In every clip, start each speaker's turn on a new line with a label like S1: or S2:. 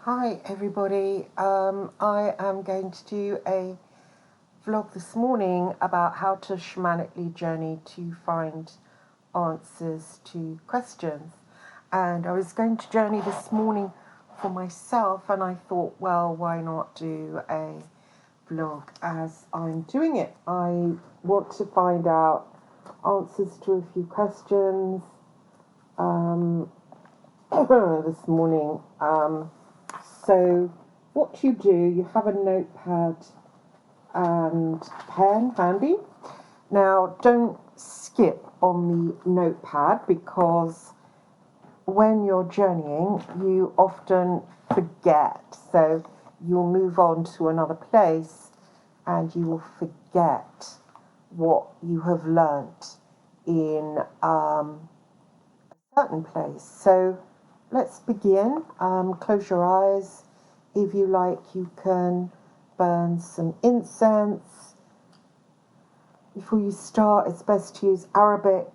S1: Hi everybody, I am going to do a vlog this morning about how to shamanically journey to find answers to questions. And I was going to journey this morning for myself, and I thought, well, why not do a vlog as I'm doing it? I want to find out answers to a few questions this morning. So what you do, you have a notepad and pen handy. Now don't skip on the notepad, because when you're journeying you often forget. So you'll move on to another place and you will forget what you have learnt in a certain place. So let's begin. Close your eyes. If you like, you can burn some incense. Before you start, it's best to use Arabic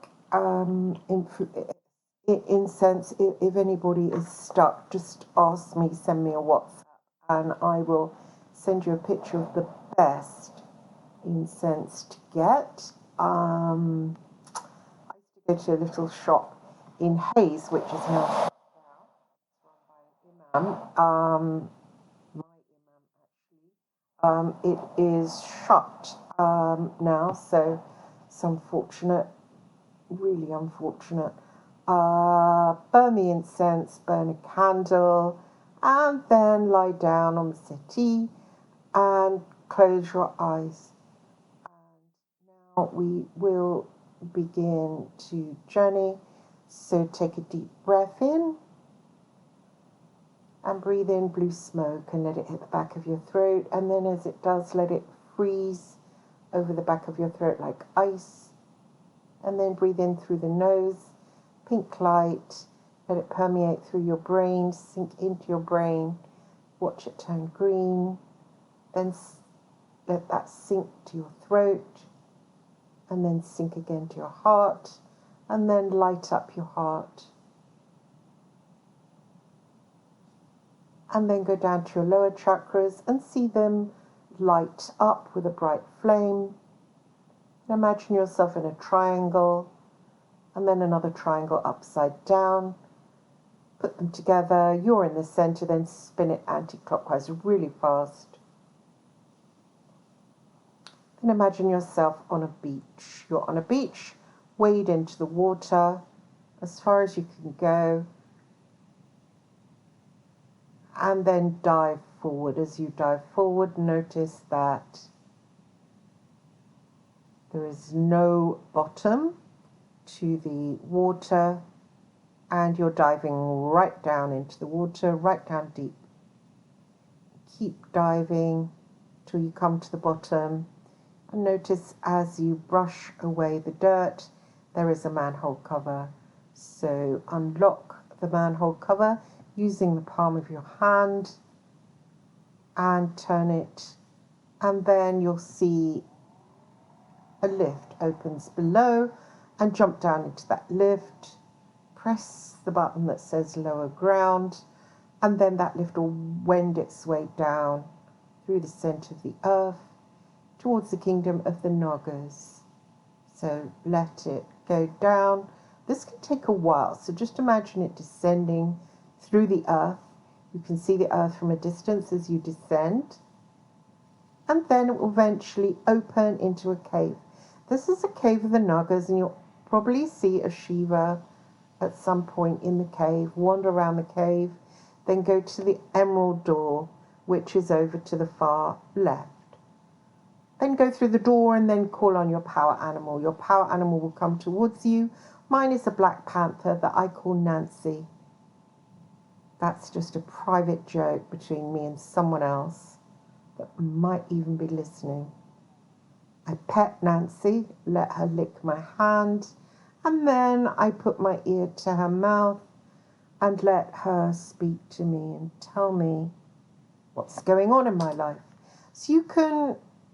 S1: incense. If anybody is stuck, just ask me, send me a WhatsApp, and I will send you a picture of the best incense to get. I used to go to a little shop in Hayes, which is now my imam actually. It is shut now, so it's unfortunate, really unfortunate. Burn the incense, burn a candle, and then lie down on the settee and close your eyes. And now we will begin to journey. So take a deep breath in and breathe in blue smoke and let it hit the back of your throat, and then as it does, let it freeze over the back of your throat like ice. And then breathe in through the nose, pink light, let it permeate through your brain, sink into your brain, watch it turn green, then let that sink to your throat, and then sink again to your heart, and then light up your heart. And then go down to your lower chakras and see them light up with a bright flame. Imagine yourself in a triangle, and then another triangle upside down. Put them together, you're in the center, then spin it anti-clockwise really fast. Then imagine yourself on a beach. You're on a beach, wade into the water as far as you can go, and then dive forward. As you dive forward, notice that there is no bottom to the water, and you're diving right down into the water, right down deep. Keep diving till you come to the bottom, and notice as you brush away the dirt, there is a manhole cover. So unlock the manhole cover using the palm of your hand and turn it, and then you'll see a lift opens below, and jump down into that lift. Press the button that says lower ground, and then that lift will wend its way down through the center of the earth towards the kingdom of the Nagas. So let it go down. This can take a while, so just imagine it descending through the earth. You can see the earth from a distance as you descend, and then it will eventually open into a cave. This is a cave of the Nagas, and you'll probably see a Shiva at some point in the cave. Wander around the cave, then go to the emerald door, which is over to the far left. Then go through the door and then call on your power animal. Your power animal will come towards you. Mine is a black panther that I call Nancy. That's just a private joke between me and someone else that might even be listening. I pet Nancy, let her lick my hand, and then I put my ear to her mouth and let her speak to me and tell me what's going on in my life. So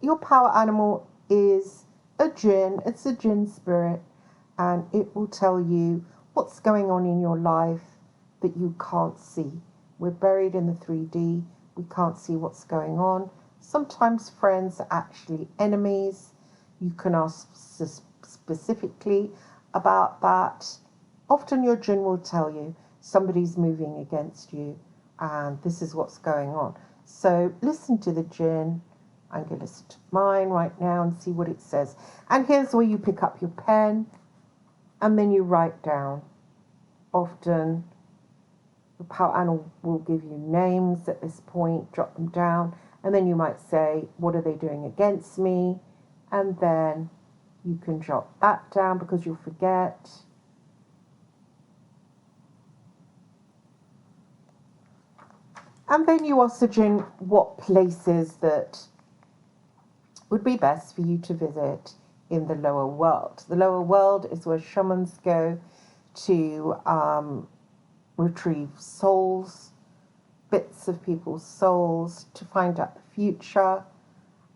S1: your power animal is a jinn, it's a jinn spirit, and it will tell you what's going on in your life that you can't see. We're buried in the 3D. We can't see what's going on. Sometimes friends are actually enemies. You can ask specifically about that. Often your jinn will tell you somebody's moving against you and this is what's going on. So listen to the jinn. I'm going to listen to mine right now and see what it says. And here's where you pick up your pen and then you write down. Often the power animal will give you names at this point, jot them down, and then you might say, what are they doing against me? And then you can jot that down because you'll forget. And then you ask the jinn what places that would be best for you to visit in the lower world. The lower world is where shamans go to retrieve souls, bits of people's souls, to find out the future.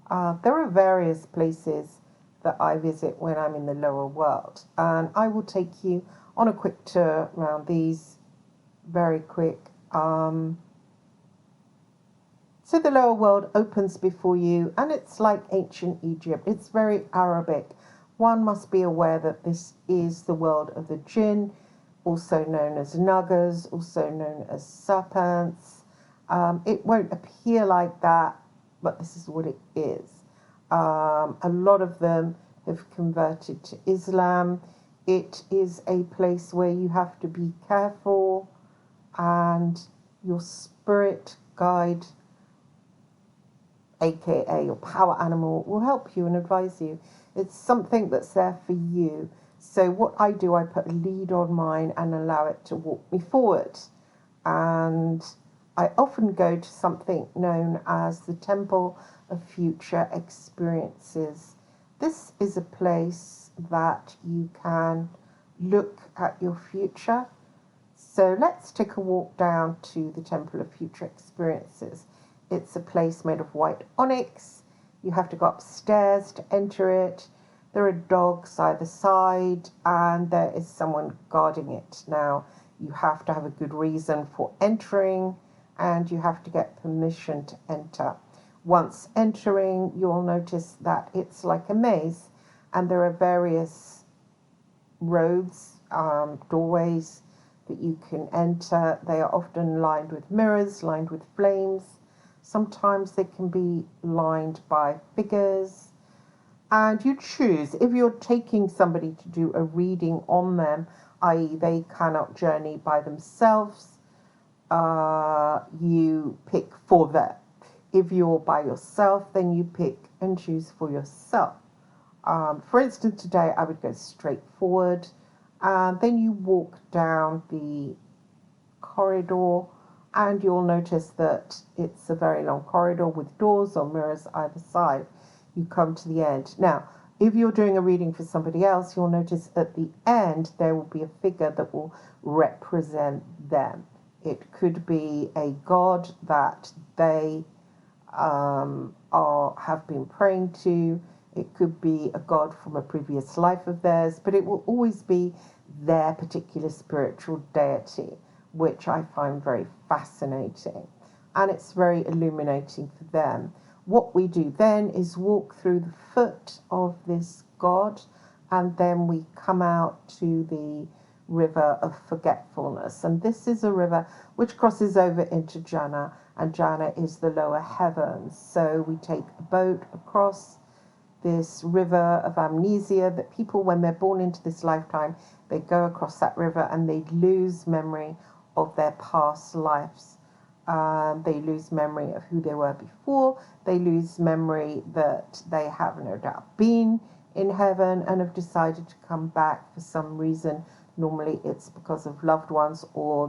S1: There are various places that I visit when I'm in the lower world, and I will take you on a quick tour around these very quick. So the lower world opens before you, and it's like ancient Egypt. It's very Arabic. One must be aware that this is the world of the jinn, also known as nagas, also known as serpents. It won't appear like that, but this is what it is. A lot of them have converted to Islam. It is a place where you have to be careful, and your spirit guide, aka your power animal, will help you and advise you. It's something that's there for you. So what I do, I put a lead on mine and allow it to walk me forward. And I often go to something known as the Temple of Future Experiences. This is a place that you can look at your future. So let's take a walk down to the Temple of Future Experiences. It's a place made of white onyx. You have to go upstairs to enter it. There are dogs either side, and there is someone guarding it. Now, you have to have a good reason for entering, and you have to get permission to enter. Once entering, you'll notice that it's like a maze, and there are various roads, doorways that you can enter. They are often lined with mirrors, lined with flames. Sometimes they can be lined by figures. And you choose, if you're taking somebody to do a reading on them, i.e. they cannot journey by themselves, you pick for them. If you're by yourself, then you pick and choose for yourself. For instance, today I would go straight forward, and then you walk down the corridor, and you'll notice that it's a very long corridor with doors or mirrors either side. You come to the end. Now, if you're doing a reading for somebody else, you'll notice at the end there will be a figure that will represent them. It could be a god that they have been praying to. It could be a god from a previous life of theirs, but it will always be their particular spiritual deity, which I find very fascinating, and it's very illuminating for them. What we do then is walk through the foot of this god, and then we come out to the river of forgetfulness. And this is a river which crosses over into Jannah, and Jannah is the lower heavens. So we take a boat across this river of amnesia that people, when they're born into this lifetime, they go across that river and they lose memory of their past lives. They lose memory of who they were before. They lose memory that they have no doubt been in heaven and have decided to come back for some reason. Normally it's because of loved ones, or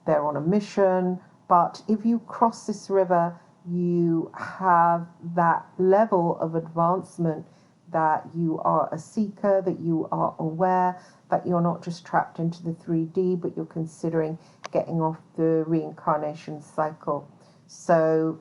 S1: they're on a mission. But if you cross this river, you have that level of advancement that you are a seeker, that you are aware, that you're not just trapped into the 3D, but you're considering getting off the reincarnation cycle. So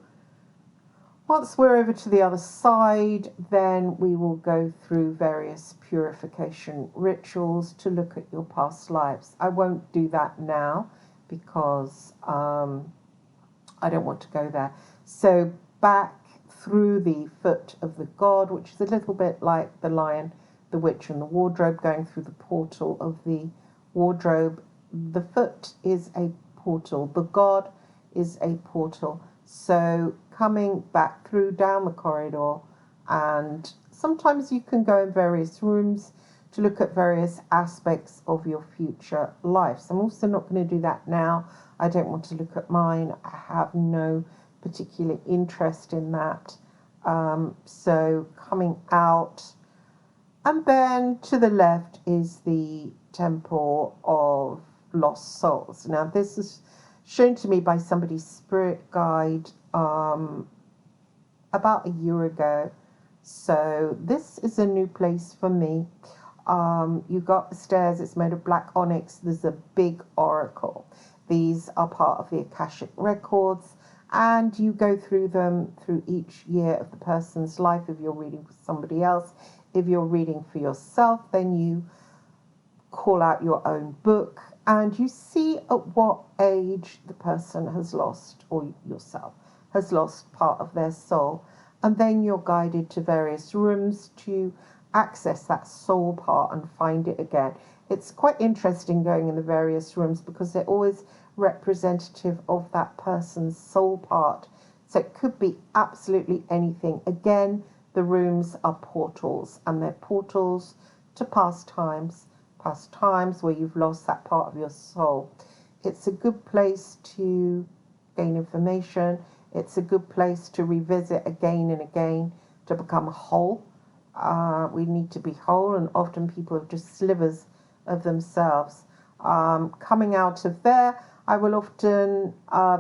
S1: once we're over to the other side, then we will go through various purification rituals to look at your past lives. I won't do that now because I don't want to go there. So back through the foot of the god, which is a little bit like the lion, the witch, and the wardrobe, going through the portal of the wardrobe. The foot is a portal. The god is a portal. So coming back through down the corridor, and sometimes you can go in various rooms to look at various aspects of your future life. So I'm also not going to do that now. I don't want to look at mine. I have no particular interest in that. So coming out, and then to the left is the Temple of Lost Souls. Now this is shown to me by somebody's spirit guide about a year ago. So this is a new place for me. You got the stairs, it's made of black onyx. There's a big oracle. These are part of the Akashic records, and you go through them through each year of the person's life. If you're reading for somebody else, if you're reading for yourself, then you call out your own book and you see at what age the person has lost, or yourself has lost, part of their soul. And then you're guided to various rooms to access that soul part and find it again. It's quite interesting going in the various rooms because they're always representative of that person's soul part. So it could be absolutely anything. Again, the rooms are portals, and they're portals to past times where you've lost that part of your soul. It's a good place to gain information. It's a good place to revisit again and again to become whole. We need to be whole, and often people have just slivers of themselves. Coming out of there, I will often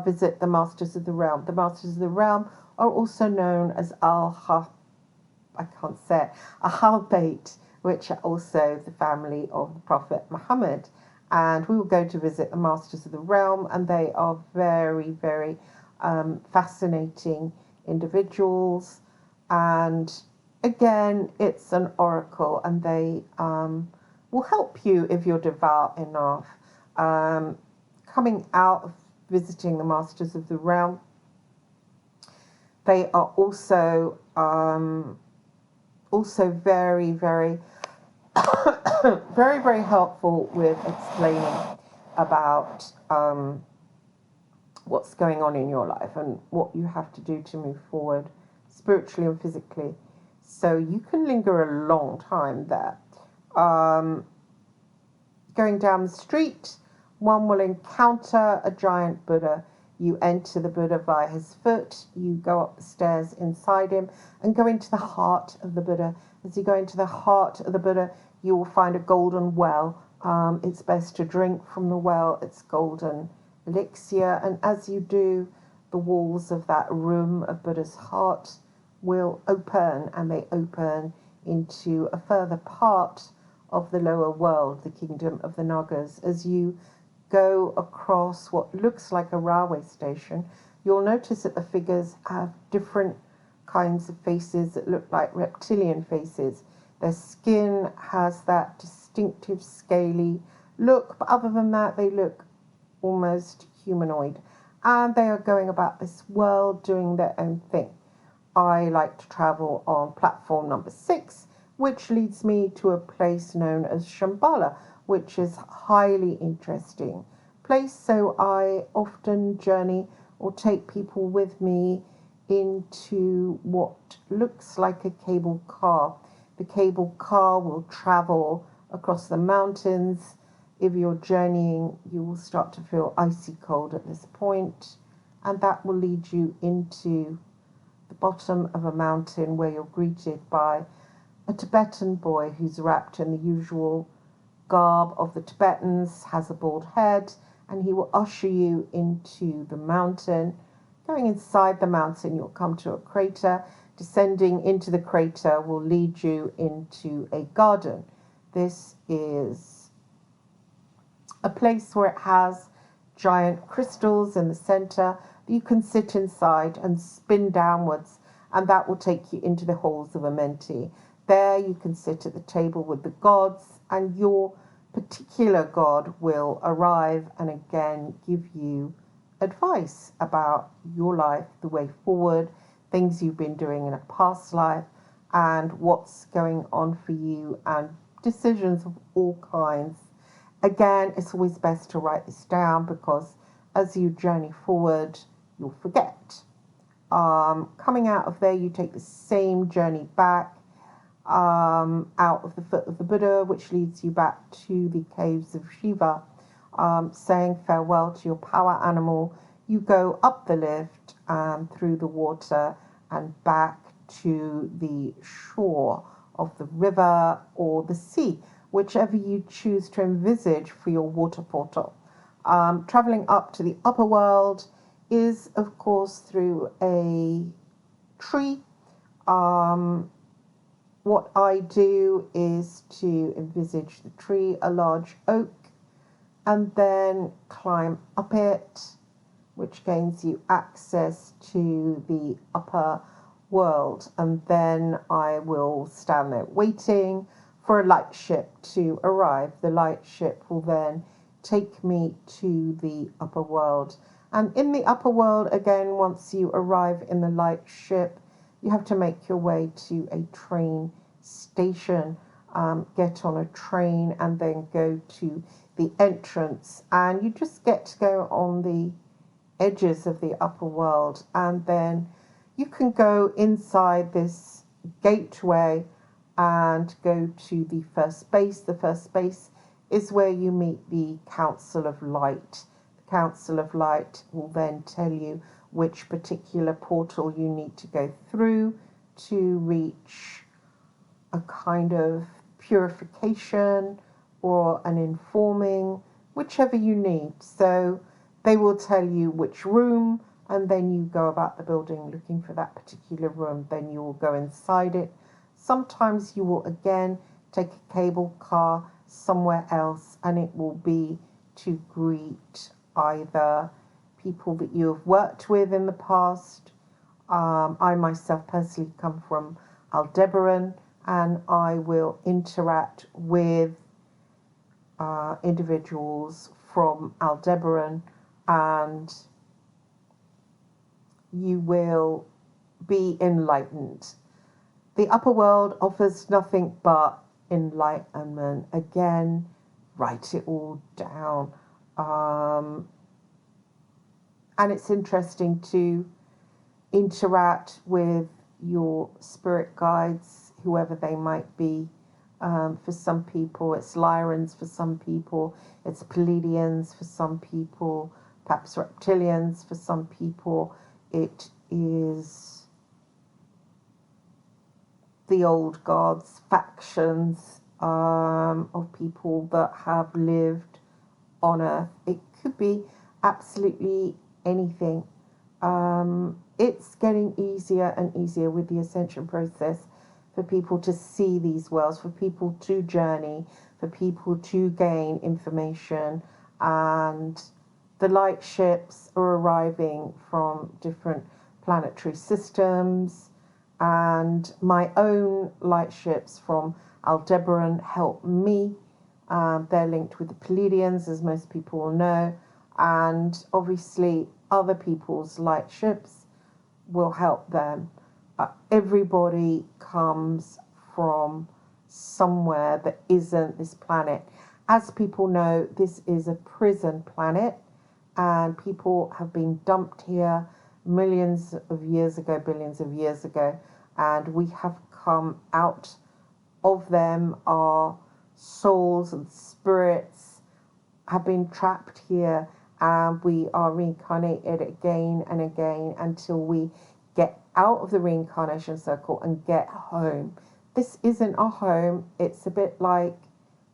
S1: visit the Masters of the Realm. The Masters of the Realm are also known as Ahl-Bayt, which are also the family of the Prophet Muhammad. And we will go to visit the Masters of the Realm, and they are very, very fascinating individuals. And again, it's an oracle, and they will help you if you're devout enough. Coming out of visiting the Masters of the Realm, they are also very, very very, very helpful with explaining about what's going on in your life and what you have to do to move forward spiritually and physically. So you can linger a long time there. Going down the street, one will encounter a giant Buddha. You enter the Buddha via his foot, you go up the stairs inside him and go into the heart of the Buddha. As you go into the heart of the Buddha, you will find a golden well. It's best to drink from the well. It's golden elixir. And as you do, the walls of that room of Buddha's heart will open, and they open into a further part of the lower world, the kingdom of the Nagas. As you go across what looks like a railway station, you'll notice that the figures have different kinds of faces that look like reptilian faces. Their skin has that distinctive scaly look, but other than that, they look almost humanoid. And they are going about this world doing their own thing. I like to travel on platform number 6, which leads me to a place known as Shambhala, which is highly interesting place. So I often journey or take people with me into what looks like a cable car. The cable car will travel across the mountains. If you're journeying, you will start to feel icy cold at this point, and that will lead you into the bottom of a mountain where you're greeted by a Tibetan boy who's wrapped in the usual garb of the Tibetans, has a bald head, and he will usher you into the mountain. Going inside the mountain, you'll come to a crater. Descending into the crater will lead you into a garden. This is a place where it has giant crystals in the center that you can sit inside and spin downwards, and that will take you into the halls of Amenti. There you can sit at the table with the gods, and your particular god will arrive and again give you advice about your life, the way forward, things you've been doing in a past life, and what's going on for you, and decisions of all kinds. Again, it's always best to write this down because as you journey forward, you'll forget. Coming out of there, you take the same journey back out of the foot of the Buddha, which leads you back to the caves of Shiva, saying farewell to your power animal. You go up the lift through the water and back to the shore of the river or the sea, whichever you choose to envisage for your water portal. Traveling up to the upper world is, of course, through a tree. What I do is to envisage the tree, a large oak, and then climb up it, which gains you access to the upper world. And then I will stand there waiting for a light ship to arrive. The light ship will then take me to the upper world. And in the upper world, again, once you arrive in the light ship, you have to make your way to a train station, get on a train and then go to the entrance. And you just get to go on the edges of the upper world. And then you can go inside this gateway and go to the first space. The first space is where you meet the Council of Light. The Council of Light will then tell you which particular portal you need to go through to reach a kind of purification or an informing, whichever you need. So they will tell you which room, and then you go about the building looking for that particular room. Then you will go inside it. Sometimes you will again take a cable car somewhere else, and it will be to greet either people that you have worked with in the past. I myself personally come from Aldebaran, and I will interact with individuals from Aldebaran, and you will be enlightened. The upper world offers nothing but enlightenment. Again, write it all down. And it's interesting to interact with your spirit guides, whoever they might be. For some people, it's Lyrans. For some people, it's Pleiadians. For some people, perhaps reptilians. For some people, it is the old gods, factions of people that have lived on Earth. It could be absolutely anything. It's getting easier and easier with the ascension process for people to see these worlds, for people to journey, for people to gain information. And the light ships are arriving from different planetary systems, and my own light ships from Aldebaran help me. They're linked with the Pleiadians, as most people will know, and obviously other people's light ships will help them. Everybody comes from somewhere that isn't this planet. As people know, this is a prison planet, and people have been dumped here millions of years ago, billions of years ago, and we have come out of them. Our souls and spirits have been trapped here, and we are reincarnated again and again until we get out of the reincarnation circle and get home. This isn't our home. It's a bit like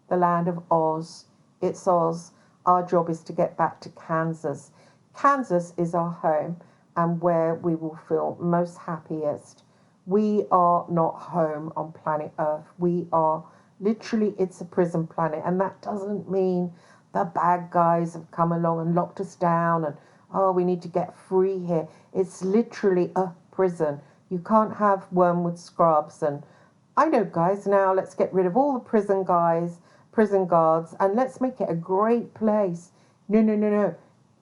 S1: the land of Oz. It's Oz. Our job is to get back to Kansas. Kansas is our home and where we will feel most happiest. We are not home on planet Earth. We are literally, it's a prison planet. And that doesn't mean the bad guys have come along and locked us down and, oh, we need to get free here. It's literally a prison. You can't have wormwood scrubs. And I know, guys, now let's get rid of all the prison guys prison guards and let's make it a great place. No, no, no, no.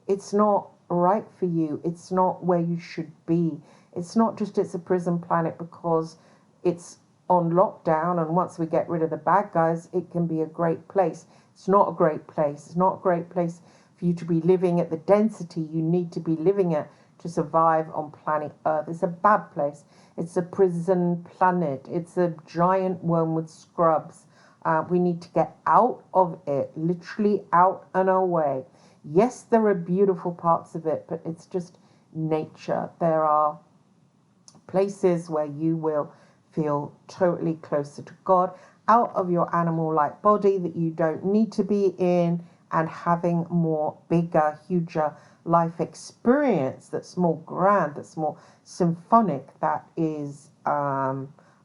S1: It's not right for you. It's not where you should be. It's not just it's a prison planet because it's on lockdown, and once we get rid of the bad guys, it can be a great place. It's not a great place. It's not a great place for you to be living at the density you need to be living at to survive on planet Earth. It's a bad place. It's a prison planet. It's a giant worm with scrubs. We need to get out of it, literally out and away. Yes, there are beautiful parts of it, but it's just nature. There are places where you will feel totally closer to God, out of your animal-like body that you don't need to be in, and having more bigger, huger life experience that's more grand, that's more symphonic, that is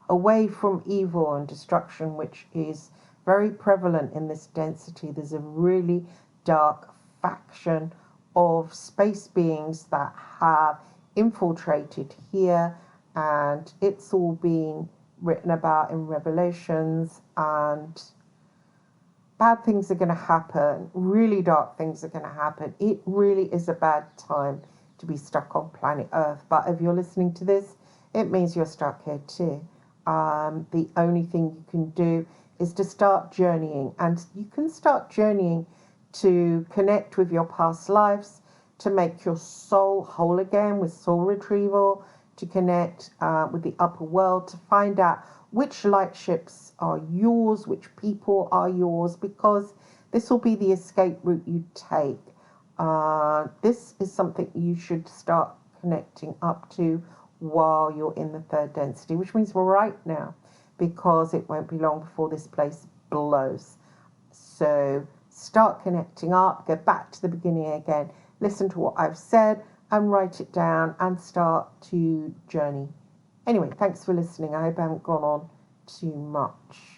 S1: away from evil and destruction, which is very prevalent in this density. There's a really dark faction of space beings that have infiltrated here, and it's all being written about in Revelations, and bad things are going to happen. Really dark things are going to happen. It really is a bad time to be stuck on planet Earth. But if you're listening to this, it means you're stuck here too. The only thing you can do is to start journeying, and you can start journeying to connect with your past lives, to make your soul whole again with soul retrieval, to connect with the upper world, to find out which light ships are yours, which people are yours, because this will be the escape route you take. This is something you should start connecting up to while you're in the third density, which means right now, because it won't be long before this place blows. So start connecting up, go back to the beginning again, listen to what I've said and write it down and start to journey. Anyway, thanks for listening. I hope I haven't gone on too much.